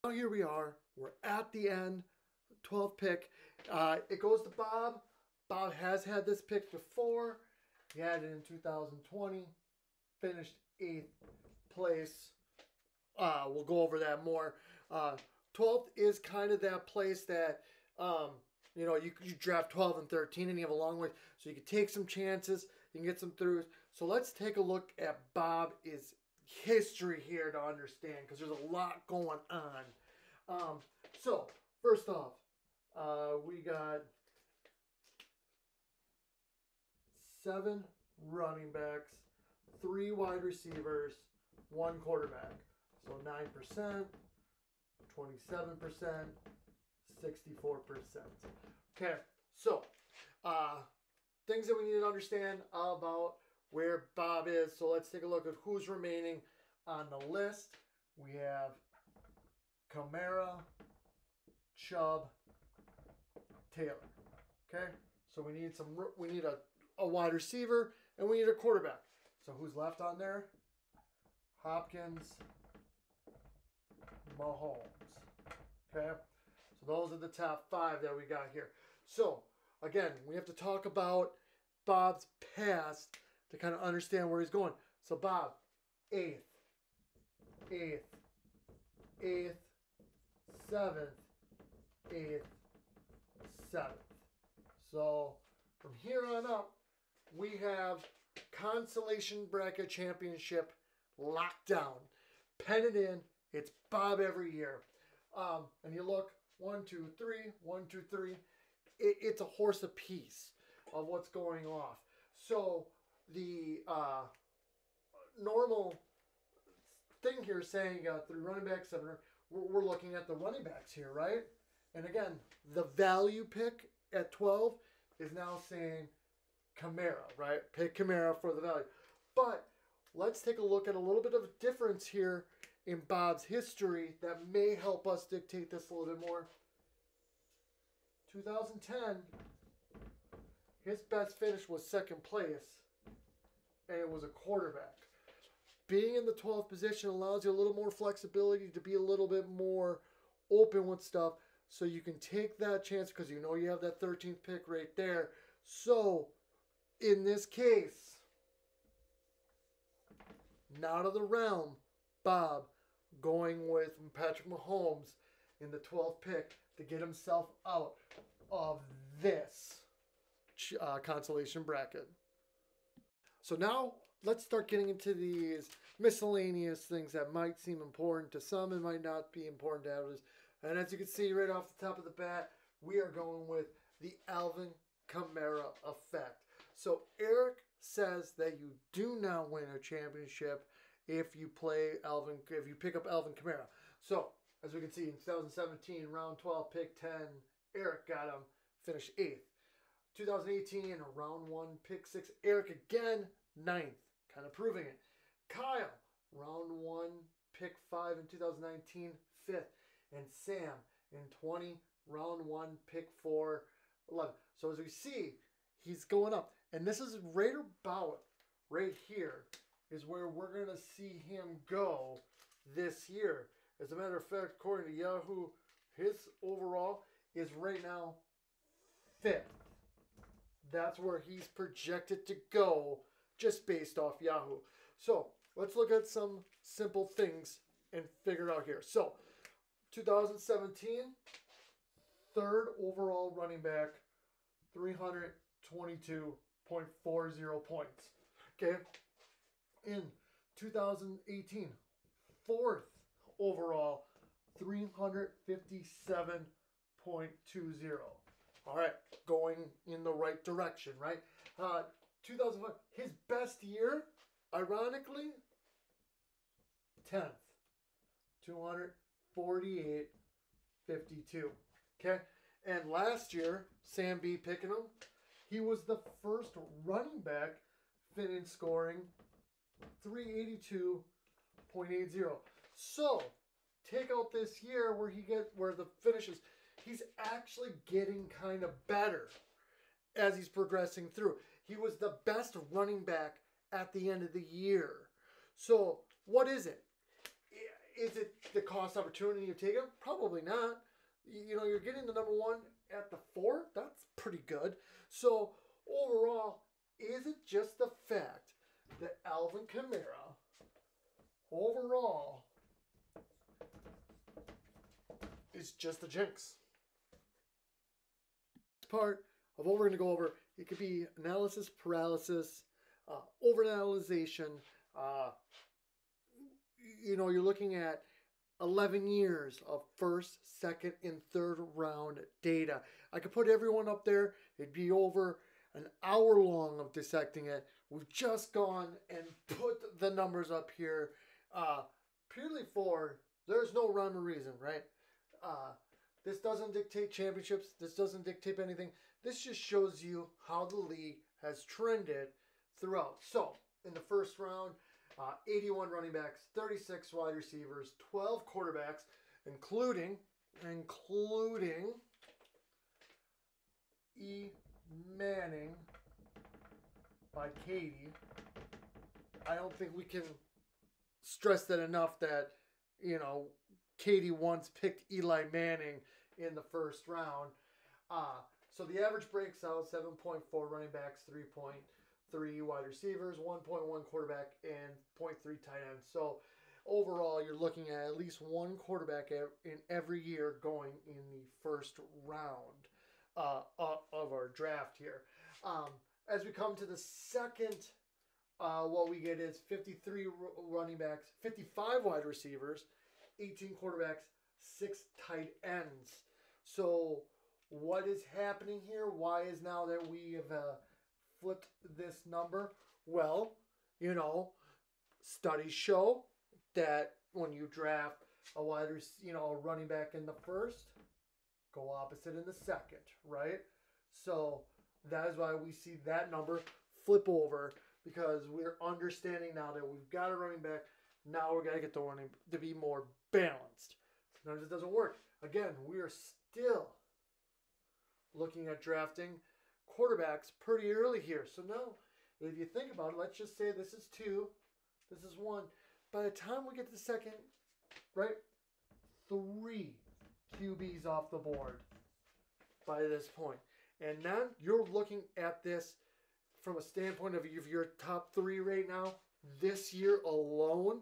Now here we are. We're at the end, 12th pick. It goes to Bob. Bob has had this pick before. He had it in 2020. Finished 8th place. We'll go over that more. 12th is kind of that place that, you draft 12 and 13 and you have a long way. So you can take some chances. You can get some throughs. So let's take a look at Bob's history here to understand, because there's a lot going on. So first off, we got 7 running backs, 3 wide receivers, 1 quarterback. So 9%, 27%, 64%. Okay, so things that we need to understand about where Bob is. So let's take a look at who's remaining on the list. We have Kamara, Chubb, Taylor. Okay, so we need a wide receiver and we need a quarterback. So who's left on there? Hopkins, Mahomes. Okay, so those are the top 5 that we got here. So again, we have to talk about Bob's past to kind of understand where he's going. So Bob, 8th, 7th, 8th, 7th. So from here on up, we have consolation bracket championship locked down. Pen it in. It's Bob every year. And you look, 1, 2, 3, 1, 2, 3. It's a horse apiece of what's going off. So the normal thing here is saying you got 3 running backs, 7. We're looking at the running backs here, right? And again, the value pick at 12 is now saying Kamara, right? Pick Kamara for the value. But let's take a look at a little bit of a difference here in Bob's history that may help us dictate this a little bit more. 2010, his best finish was 2nd place, and it was a quarterback. Being in the 12th position allows you a little more flexibility to be a little bit more open with stuff, so you can take that chance because you know you have that 13th pick right there. So in this case, not of the realm, Bob going with Patrick Mahomes in the 12th pick to get himself out of this consolation bracket. So now let's start getting into these miscellaneous things that might seem important to some and might not be important to others. And as you can see right off the top of the bat, we are going with the Alvin Kamara effect. So Eric says that you do not win a championship if you pick up Alvin Kamara. So as we can see, in 2017, round 12, pick 10, Eric got him, finished 8th. 2018, round 1, pick 6, Eric again, 9th, kind of proving it. Kyle, round 1, pick 5 in 2019, 5th. And Sam, in 20, round 1, pick 4, 11. So as we see, he's going up. And this is right about right here is where we're going to see him go this year. As a matter of fact, according to Yahoo, his overall is right now 5th. That's where he's projected to go just based off Yahoo. So let's look at some simple things and figure it out here. So 2017, 3rd overall running back, 322.40 points. Okay. In 2018, 4th overall, 357.20. All right, going in the right direction, right? 2005, his best year, ironically, 10th, 248.52. Okay, and last year, Sam B picking him, he was the first running back in scoring 382.80. So take out this year where the finishes. He's actually getting kind of better as he's progressing through. He was the best running back at the end of the year. So what is it? Is it the cost opportunity you're taking? Probably not. You know, you're getting the number one at the 4. That's pretty good. So overall, is it just the fact that Alvin Kamara overall is just a jinx? Part of what we're going to go over, it could be analysis paralysis, overanalyzation. You know, you're looking at 11 years of first, second, and third round data. I could put everyone up there. It'd be over an hour long of dissecting it. We've just gone and put the numbers up here purely for there's no rhyme or reason, right? This doesn't dictate championships. This doesn't dictate anything. This just shows you how the league has trended throughout. So, in the first round, 81 running backs, 36 wide receivers, 12 quarterbacks, including E. Manning by Katie. I don't think we can stress that enough that, you know, Katie once picked Eli Manning in the first round. So the average breaks out 7.4 running backs, 3.3 wide receivers, 1.1 quarterback, and 0.3 tight ends. So overall, you're looking at least one quarterback in every year going in the first round of our draft here. As we come to the second, what we get is 53 running backs, 55 wide receivers, 18 quarterbacks, 6 tight ends. So what is happening here? Why is now that we have flipped this number? Well, you know, studies show that when you draft a running back in the first, go opposite in the second, right? So that is why we see that number flip over, because we're understanding now that we've got a running back. Now we're going to get the running to be more balanced. Sometimes it doesn't work. Again, we are still looking at drafting quarterbacks pretty early here. So now, if you think about it, let's just say this is 2, this is 1. By the time we get to the second, right, 3 QBs off the board by this point. And now you're looking at this from a standpoint of your top 3 right now, this year alone.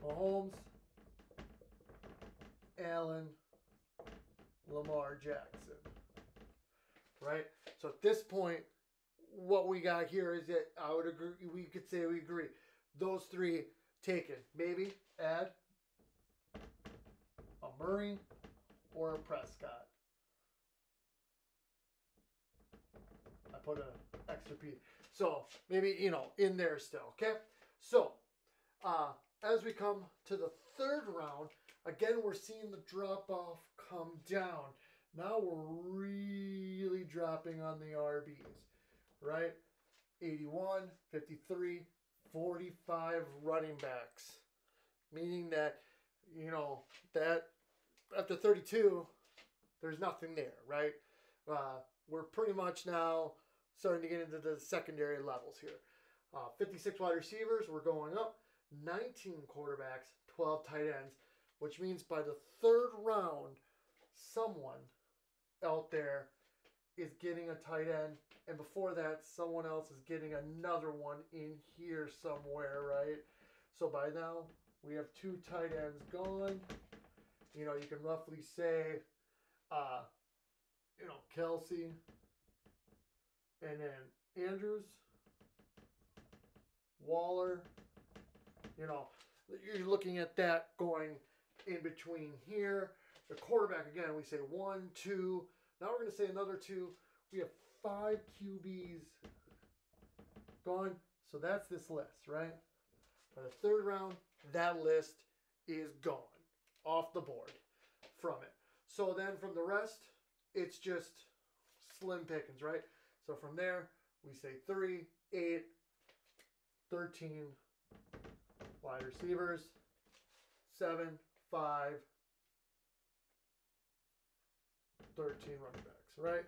Mahomes, Allen, Lamar Jackson. Right? So at this point, what we got here is that I would agree, we could say we agree. Those 3 taken. Maybe add a Murray or a Prescott. I put an extra P. So maybe, you know, in there still. Okay? So, as we come to the third round, again, we're seeing the drop-off come down. Now we're really dropping on the RBs, right? 81, 53, 45 running backs. Meaning that, you know, that after 32, there's nothing there, right? We're pretty much now starting to get into the secondary levels here. 56 wide receivers, we're going up. 19 quarterbacks, 12 tight ends, which means by the third round, someone out there is getting a tight end, and before that, someone else is getting another one in here somewhere, right? So by now, we have 2 tight ends gone. You know, you can roughly say, you know, Kelsey, and then Andrews, Waller. You know, you're looking at that going in between here. The quarterback, again, we say 1, 2. Now we're going to say another 2. We have 5 QBs gone. So that's this list, right? By the third round, that list is gone off the board from it. So then from the rest, it's just slim pickings, right? So from there, we say 3, 8, 13 wide receivers, 7, 5, 13 running backs, right?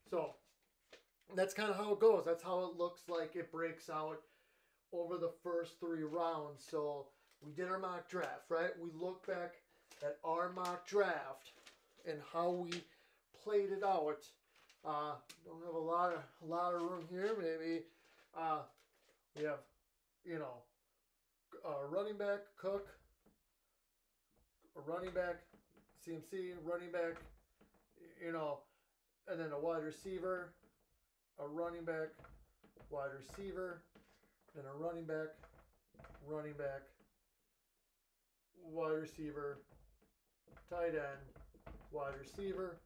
So that's kind of how it goes. That's how it looks like it breaks out over the first 3 rounds. So we did our mock draft, right? We look back at our mock draft and how we played it out. Don't have a lot of room here. Maybe we have, you know, a running back, Cook, a running back, CMC, running back, you know, and then a wide receiver, a running back, wide receiver, then a running back, wide receiver, tight end, wide receiver,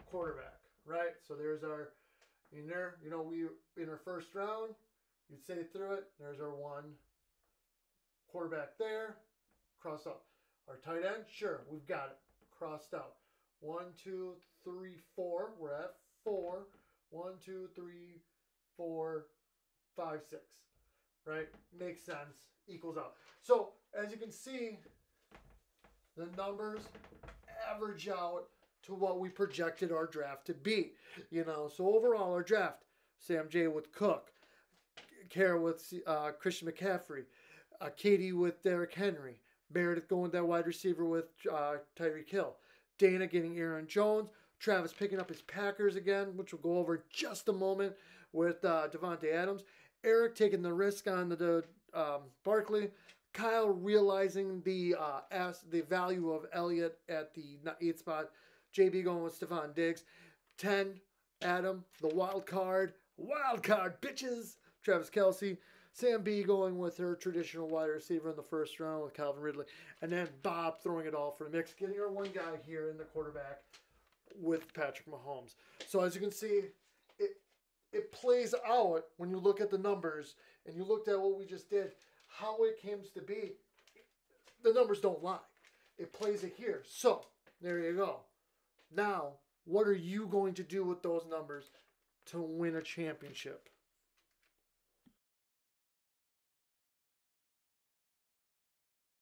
quarterback, right? So there's our, in there, you know, we, in our first round, you'd say through it, there's our 1 quarterback there, cross out. Our tight end, sure, we've got it, crossed out. 1, 2, 3, 4, we're at 4. 1, 2, 3, 4, 5, 6, right? Makes sense, equals out. So as you can see, the numbers average out to what we projected our draft to be. You know, so overall our draft, Sam J with Cook, Kara with Christian McCaffrey, Katie with Derrick Henry, Meredith going with that wide receiver with Tyreek Hill, Dana getting Aaron Jones, Travis picking up his Packers again, which we'll go over in just a moment with Devontae Adams, Eric taking the risk on the Barkley, Kyle realizing the value of Elliott at the 8th spot, JB going with Stephon Diggs, 10, Adam, the wild card bitches, Travis Kelce, Sam B going with her traditional wide receiver in the first round with Calvin Ridley, and then Bob throwing it all for the mix, getting our 1 guy here in the quarterback with Patrick Mahomes. So as you can see, it plays out when you look at the numbers and you looked at what we just did, how it came to be. The numbers don't lie. It plays it here. So there you go. Now, what are you going to do with those numbers to win a championship?